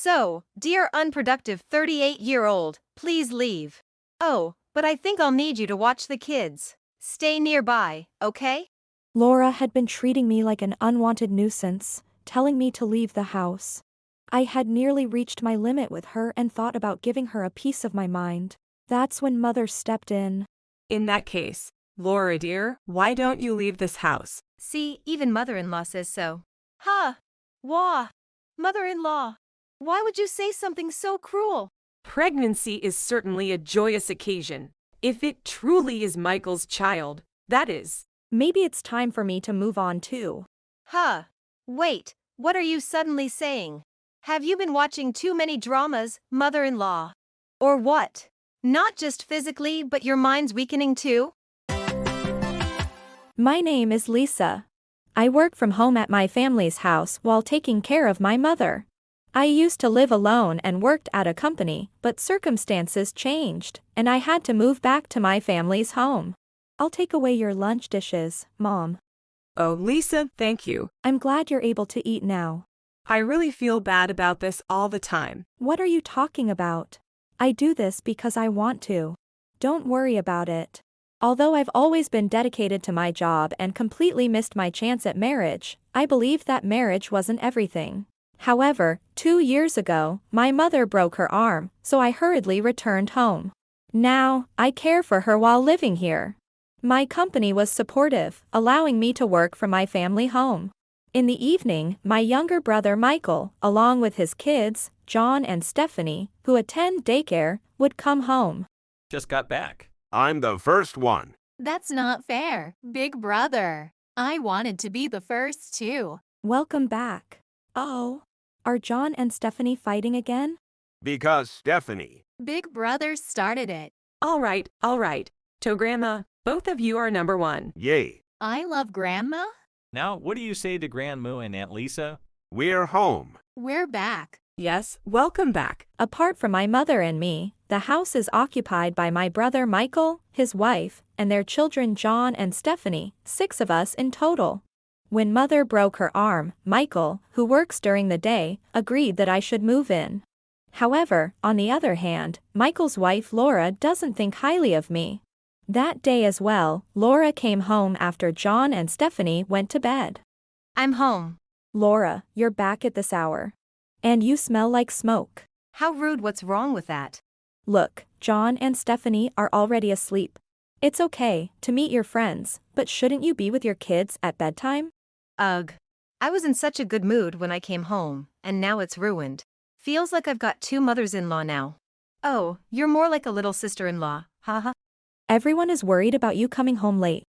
So, dear unproductive 38-year-old, please leave. Oh, but I think I'll need you to watch the kids. Stay nearby, okay? Laura had been treating me like an unwanted nuisance, telling me to leave the house. I had nearly reached my limit with her and thought about giving her a piece of my mind. That's when Mother stepped in. In that case, Laura dear, why don't you leave this house? See, even mother-in-law says so. Huh? Wah. Mother-in-law. Why would you say something so cruel? Pregnancy is certainly a joyous occasion. If it truly is Michael's child, that is. Maybe it's time for me to move on too. Huh. Wait, what are you suddenly saying? Have you been watching too many dramas, mother-in-law? Or what? Not just physically, but your mind's weakening too? My name is Lisa. I work from home at my family's house while taking care of my mother. I used to live alone and worked at a company, but circumstances changed, and I had to move back to my family's home. I'll take away your lunch dishes, Mom. Oh, Lisa, thank you. I'm glad you're able to eat now. I really feel bad about this all the time. What are you talking about? I do this because I want to. Don't worry about it. Although I've always been dedicated to my job and completely missed my chance at marriage, I believe that marriage wasn't everything. However, 2 years ago, my mother broke her arm, so I hurriedly returned home. Now, I care for her while living here. My company was supportive, allowing me to work from my family home. In the evening, my younger brother Michael, along with his kids, John and Stephanie, who attend daycare, would come home. Just got back. I'm the first one. That's not fair, big brother. I wanted to be the first too. Welcome back. Oh. Are John and Stephanie fighting again? Because Stephanie. Big brother started it. All right. To Grandma, both of you are number one. Yay. I love Grandma. Now, what do you say to Grandma and Aunt Lisa? We're home. We're back. Yes, welcome back. Apart from my mother and me, the house is occupied by my brother Michael, his wife, and their children John and Stephanie, 6 of us in total. When Mother broke her arm, Michael, who works during the day, agreed that I should move in. However, on the other hand, Michael's wife Laura doesn't think highly of me. That day as well, Laura came home after John and Stephanie went to bed. I'm home. Laura, you're back at this hour. And you smell like smoke. How rude, what's wrong with that? Look, John and Stephanie are already asleep. It's okay to meet your friends, but shouldn't you be with your kids at bedtime? Ugh. I was in such a good mood when I came home, and now it's ruined. Feels like I've got 2 mothers-in-law now. Oh, you're more like a little sister-in-law, haha. Everyone is worried about you coming home late.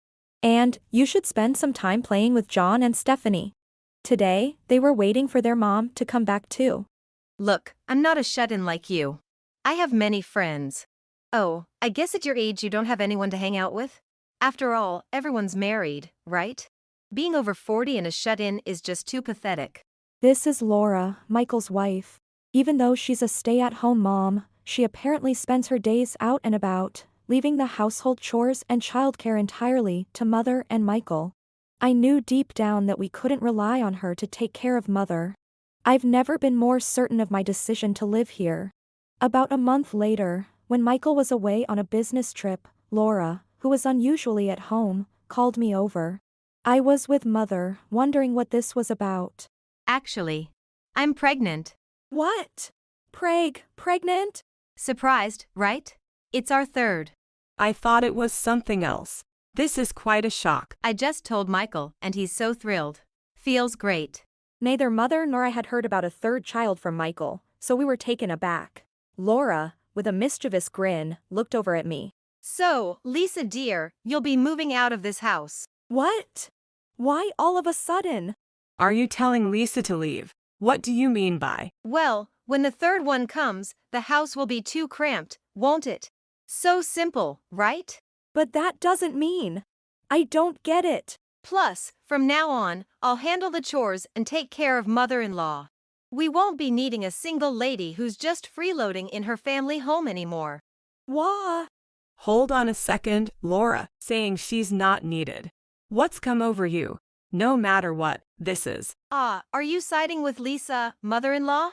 And you should spend some time playing with John and Stephanie. Today, they were waiting for their mom to come back too. Look, I'm not a shut-in like you. I have many friends. Oh, I guess at your age you don't have anyone to hang out with? After all, everyone's married, right? Being over 40 and a shut-in is just too pathetic. This is Laura, Michael's wife. Even though she's a stay-at-home mom, she apparently spends her days out and about, leaving the household chores and childcare entirely to Mother and Michael. I knew deep down that we couldn't rely on her to take care of Mother. I've never been more certain of my decision to live here. About a month later, when Michael was away on a business trip, Laura, who was unusually at home, called me over. I was with Mother, wondering what this was about. Actually, I'm pregnant. What? Pregnant? Surprised, right? It's our 3rd. I thought it was something else. This is quite a shock. I just told Michael, and he's so thrilled. Feels great. Neither Mother nor I had heard about a 3rd child from Michael, so we were taken aback. Laura, with a mischievous grin, looked over at me. So, Lisa dear, you'll be moving out of this house. What? Why all of a sudden? Are you telling Lisa to leave? What do you mean by? Well, when the 3rd one comes, the house will be too cramped, won't it? So simple, right? But that doesn't mean. I don't get it. Plus, from now on, I'll handle the chores and take care of mother-in-law. We won't be needing a single lady who's just freeloading in her family home anymore. Wah. Hold on a second, Laura, saying she's not needed. What's come over you? No matter what, this is. Are you siding with Lisa, mother-in-law?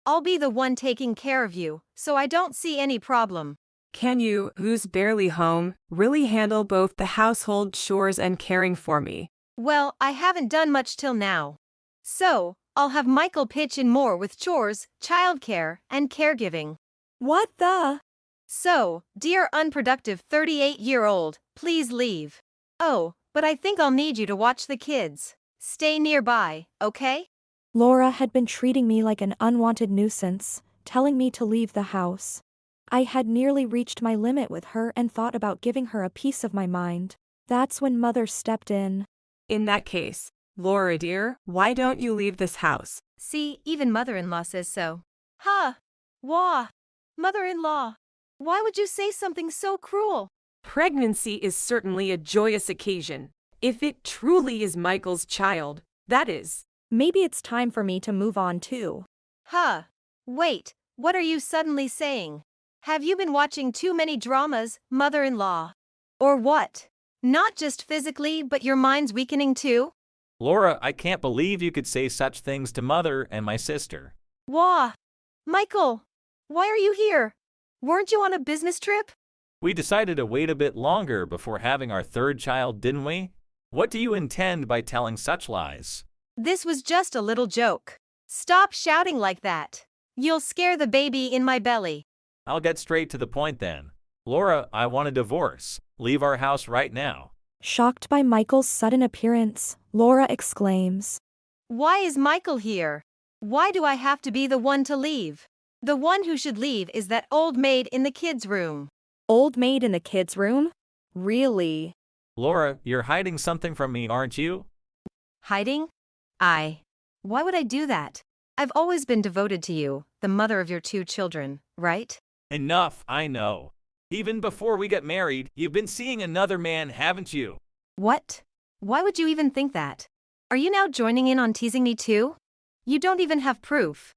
I'll be the one taking care of you, so I don't see any problem. Can you, who's barely home, really handle both the household chores and caring for me? Well, I haven't done much till now. So, I'll have Michael pitch in more with chores, childcare, and caregiving. What the? So, dear unproductive 38-year-old, please leave. Oh, but I think I'll need you to watch the kids. Stay nearby, okay? Laura had been treating me like an unwanted nuisance, telling me to leave the house. I had nearly reached my limit with her and thought about giving her a piece of my mind. That's when Mother stepped in. In that case, Laura dear, why don't you leave this house? See, even mother-in-law says so. Huh? Wah. Mother-in-law. Why would you say something so cruel? Pregnancy is certainly a joyous occasion. If it truly is Michael's child, that is. Maybe it's time for me to move on too. Huh. Wait, what are you suddenly saying? Have you been watching too many dramas, mother-in-law? Or what? Not just physically, but your mind's weakening too? Laura, I can't believe you could say such things to Mother and my sister. Wah. Michael, why are you here? Weren't you on a business trip? We decided to wait a bit longer before having our third child, didn't we? What do you intend by telling such lies? This was just a little joke. Stop shouting like that. You'll scare the baby in my belly. I'll get straight to the point then. Laura, I want a divorce. Leave our house right now. Shocked by Michael's sudden appearance, Laura exclaims. Why is Michael here? Why do I have to be the one to leave? The one who should leave is that old maid in the kids' room. Old maid in the kids' room? Really? Laura, you're hiding something from me, aren't you? Hiding? Why would I do that? I've always been devoted to you, the mother of your 2 children, right? Enough, I know. Even before we got married, you've been seeing another man, haven't you? What? Why would you even think that? Are you now joining in on teasing me too? You don't even have proof.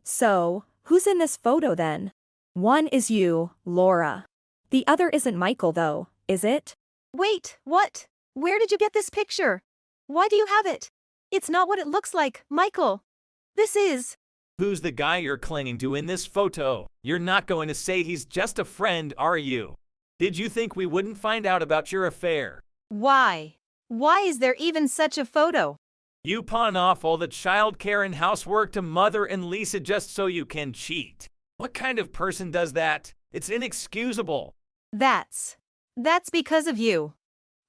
So, who's in this photo then? One is you, Laura. The other isn't Michael though, is it? Wait, what? Where did you get this picture? Why do you have it? It's not what it looks like, Michael. This is... Who's the guy you're clinging to in this photo? You're not going to say he's just a friend, are you? Did you think we wouldn't find out about your affair? Why? Why is there even such a photo? You pawn off all the childcare and housework to Mother and Lisa just so you can cheat. What kind of person does that? It's inexcusable. That's because of you.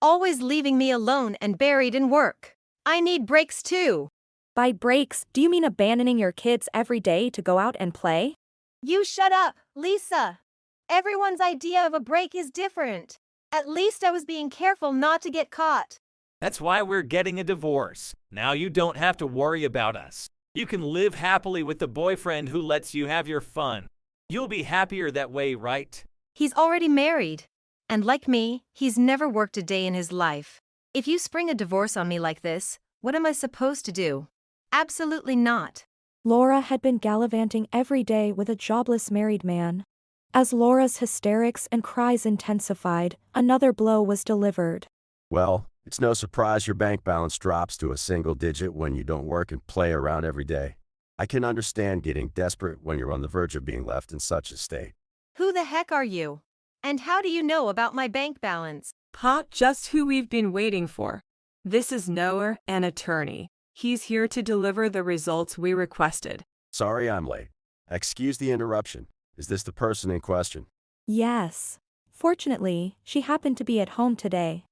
Always leaving me alone and buried in work. I need breaks too. By breaks, do you mean abandoning your kids every day to go out and play? You shut up, Lisa. Everyone's idea of a break is different. At least I was being careful not to get caught. That's why we're getting a divorce. Now you don't have to worry about us. You can live happily with the boyfriend who lets you have your fun. You'll be happier that way, right? He's already married. And like me, he's never worked a day in his life. If you spring a divorce on me like this, what am I supposed to do? Absolutely not. Laura had been gallivanting every day with a jobless married man. As Laura's hysterics and cries intensified, another blow was delivered. Well, it's no surprise your bank balance drops to a single digit when you don't work and play around every day. I can understand getting desperate when you're on the verge of being left in such a state. Who the heck are you? And how do you know about my bank balance? Pa, just who we've been waiting for. This is Noah, an attorney. He's here to deliver the results we requested. Sorry I'm late. Excuse the interruption. Is this the person in question? Yes. Fortunately, she happened to be at home today.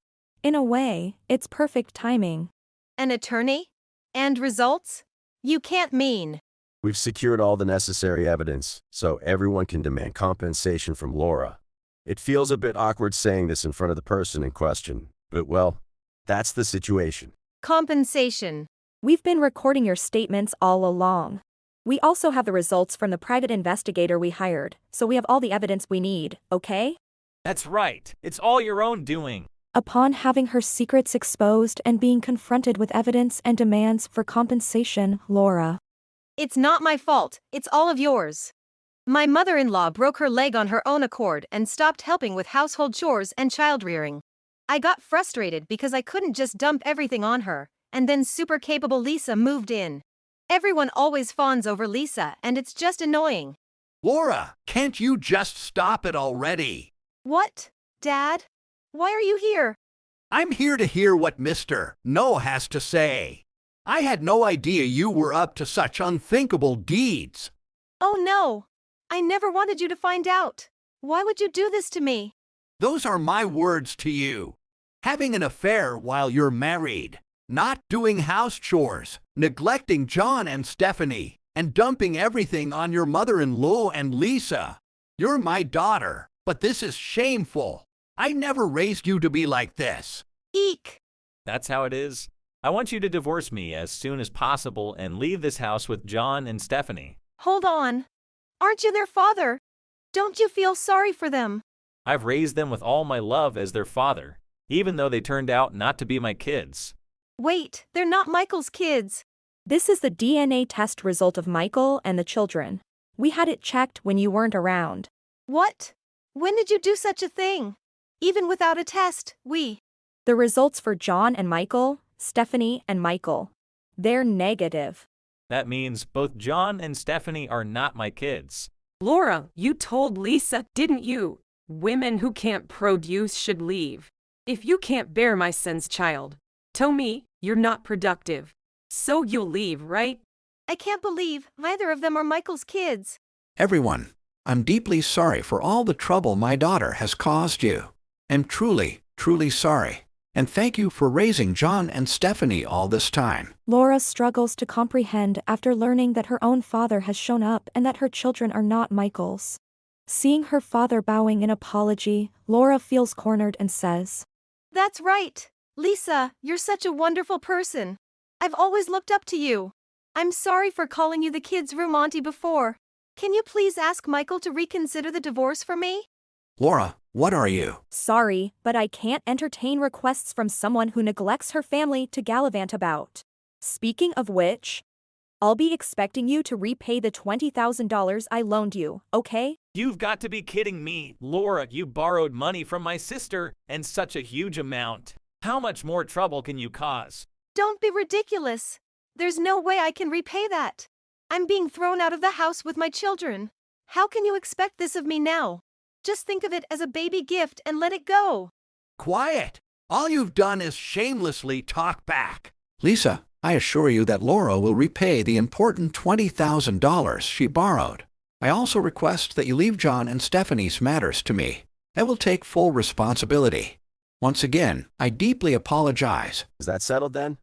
In a way, it's perfect timing. An attorney? And results? You can't mean. We've secured all the necessary evidence, so everyone can demand compensation from Laura. It feels a bit awkward saying this in front of the person in question, but well, that's the situation. Compensation. We've been recording your statements all along. We also have the results from the private investigator we hired, so we have all the evidence we need, okay? That's right. It's all your own doing. Upon having her secrets exposed and being confronted with evidence and demands for compensation, Laura. It's not my fault, it's all of yours. My mother-in-law broke her leg on her own accord and stopped helping with household chores and child-rearing. I got frustrated because I couldn't just dump everything on her, and then super capable Lisa moved in. Everyone always fawns over Lisa, and it's just annoying. Laura, can't you just stop it already? What? Dad? Why are you here? I'm here to hear what Mr. No has to say. I had no idea you were up to such unthinkable deeds. Oh no! I never wanted you to find out. Why would you do this to me? Those are my words to you. Having an affair while you're married, not doing house chores, neglecting John and Stephanie, and dumping everything on your mother-in-law and Lisa. You're my daughter, but this is shameful. I never raised you to be like this. Eek! That's how it is. I want you to divorce me as soon as possible and leave this house with John and Stephanie. Hold on. Aren't you their father? Don't you feel sorry for them? I've raised them with all my love as their father, even though they turned out not to be my kids. Wait, they're not Michael's kids. This is the DNA test result of Michael and the children. We had it checked when you weren't around. What? When did you do such a thing? Even without a test, The results for John and Michael, Stephanie and Michael. They're negative. That means both John and Stephanie are not my kids. Laura, you told Lisa, didn't you? Women who can't produce should leave. If you can't bear my son's child, tell me you're not productive. So you'll leave, right? I can't believe neither of them are Michael's kids. Everyone, I'm deeply sorry for all the trouble my daughter has caused you. I'm truly, truly sorry. And thank you for raising John and Stephanie all this time. Laura struggles to comprehend after learning that her own father has shown up and that her children are not Michael's. Seeing her father bowing in apology, Laura feels cornered and says, That's right. Lisa, you're such a wonderful person. I've always looked up to you. I'm sorry for calling you the kids' room auntie before. Can you please ask Michael to reconsider the divorce for me? Laura, what are you? Sorry, but I can't entertain requests from someone who neglects her family to gallivant about. Speaking of which, I'll be expecting you to repay the $20,000 I loaned you, okay? You've got to be kidding me. Laura, you borrowed money from my sister, and such a huge amount. How much more trouble can you cause? Don't be ridiculous. There's no way I can repay that. I'm being thrown out of the house with my children. How can you expect this of me now? Just think of it as a baby gift and let it go. Quiet! All you've done is shamelessly talk back. Lisa, I assure you that Laura will repay the important $20,000 she borrowed. I also request that you leave John and Stephanie's matters to me. I will take full responsibility. Once again, I deeply apologize. Is that settled then?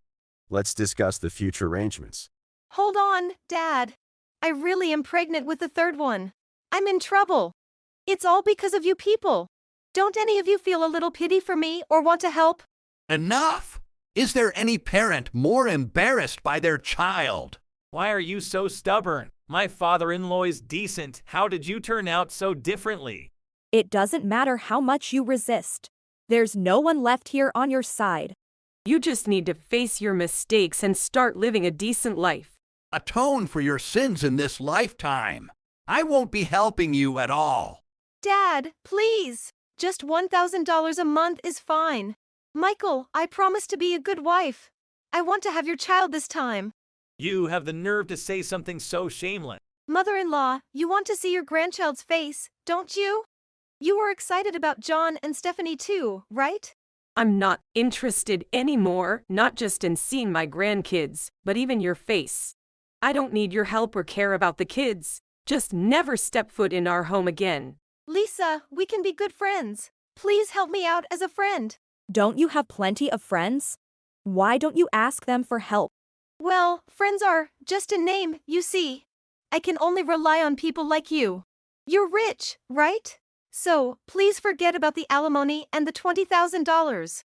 Let's discuss the future arrangements. Hold on, Dad. I really am pregnant with the third one. I'm in trouble. It's all because of you people. Don't any of you feel a little pity for me or want to help? Enough! Is there any parent more embarrassed by their child? Why are you so stubborn? My father-in-law is decent. How did you turn out so differently? It doesn't matter how much you resist. There's no one left here on your side. You just need to face your mistakes and start living a decent life. Atone for your sins in this lifetime. I won't be helping you at all. Dad, please. Just $1,000 a month is fine. Michael, I promise to be a good wife. I want to have your child this time. You have the nerve to say something so shameless. Mother-in-law, you want to see your grandchild's face, don't you? You were excited about John and Stephanie too, right? I'm not interested anymore, not just in seeing my grandkids, but even your face. I don't need your help or care about the kids. Just never step foot in our home again. Lisa, we can be good friends. Please help me out as a friend. Don't you have plenty of friends? Why don't you ask them for help? Well, friends are just a name, you see. I can only rely on people like you. You're rich, right? So, please forget about the alimony and the $20,000.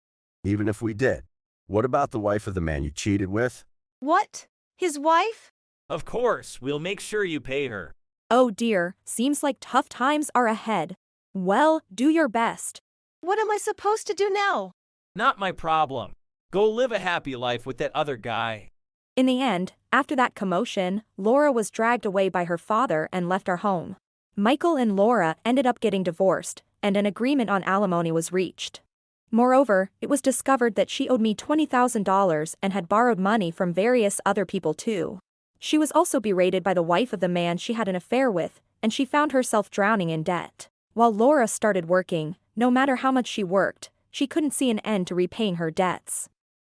Even if we did, what about the wife of the man you cheated with? What? His wife? Of course, we'll make sure you pay her. Oh dear, seems like tough times are ahead. Well, do your best. What am I supposed to do now? Not my problem. Go live a happy life with that other guy. In the end, after that commotion, Laura was dragged away by her father and left our home. Michael and Laura ended up getting divorced, and an agreement on alimony was reached. Moreover, it was discovered that she owed me $20,000 and had borrowed money from various other people too. She was also berated by the wife of the man she had an affair with, and she found herself drowning in debt. While Laura started working, no matter how much she worked, she couldn't see an end to repaying her debts.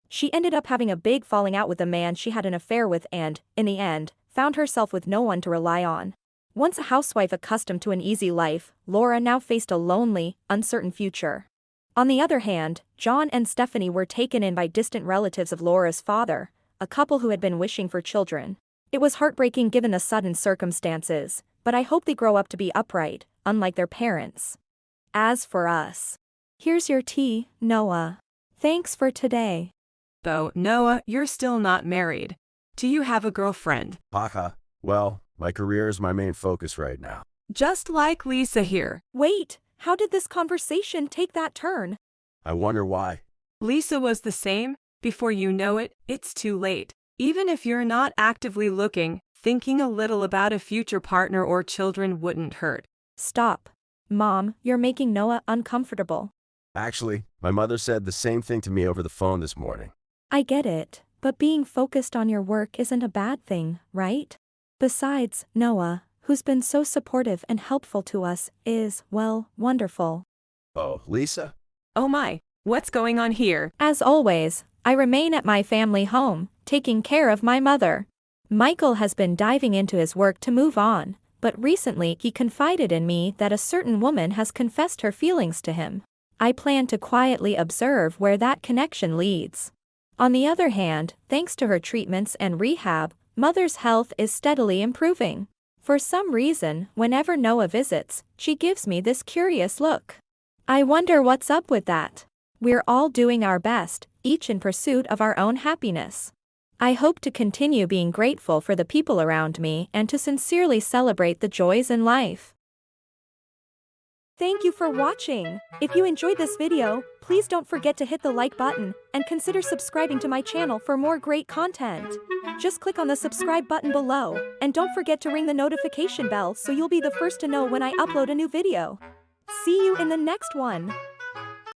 She ended up having a big falling out with the man she had an affair with and, in the end, found herself with no one to rely on. Once a housewife accustomed to an easy life, Laura now faced a lonely, uncertain future. On the other hand, John and Stephanie were taken in by distant relatives of Laura's father, a couple who had been wishing for children. It was heartbreaking given the sudden circumstances, but I hope they grow up to be upright, unlike their parents. As for us, here's your tea, Noah. Thanks for today. Though, Noah, you're still not married. Do you have a girlfriend? Haha. Well, my career is my main focus right now. Just like Lisa here. Wait, how did this conversation take that turn? I wonder why. Lisa was the same. Before you know it, it's too late. Even if you're not actively looking, thinking a little about a future partner or children wouldn't hurt. Stop. Mom, you're making Noah uncomfortable. Actually, my mother said the same thing to me over the phone this morning. I get it, but being focused on your work isn't a bad thing, right? Besides, Noah, who's been so supportive and helpful to us, is, well, wonderful. Oh, Lisa? Oh my, what's going on here? As always, I remain at my family home, taking care of my mother. Michael has been diving into his work to move on, but recently he confided in me that a certain woman has confessed her feelings to him. I plan to quietly observe where that connection leads. On the other hand, thanks to her treatments and rehab, Mother's health is steadily improving. For some reason, whenever Noah visits, she gives me this curious look. I wonder what's up with that. We're all doing our best, each in pursuit of our own happiness. I hope to continue being grateful for the people around me and to sincerely celebrate the joys in life. Thank you for watching. If you enjoyed this video, please don't forget to hit the like button and consider subscribing to my channel for more great content. Just click on the subscribe button below and don't forget to ring the notification bell so you'll be the first to know when I upload a new video. See you in the next one.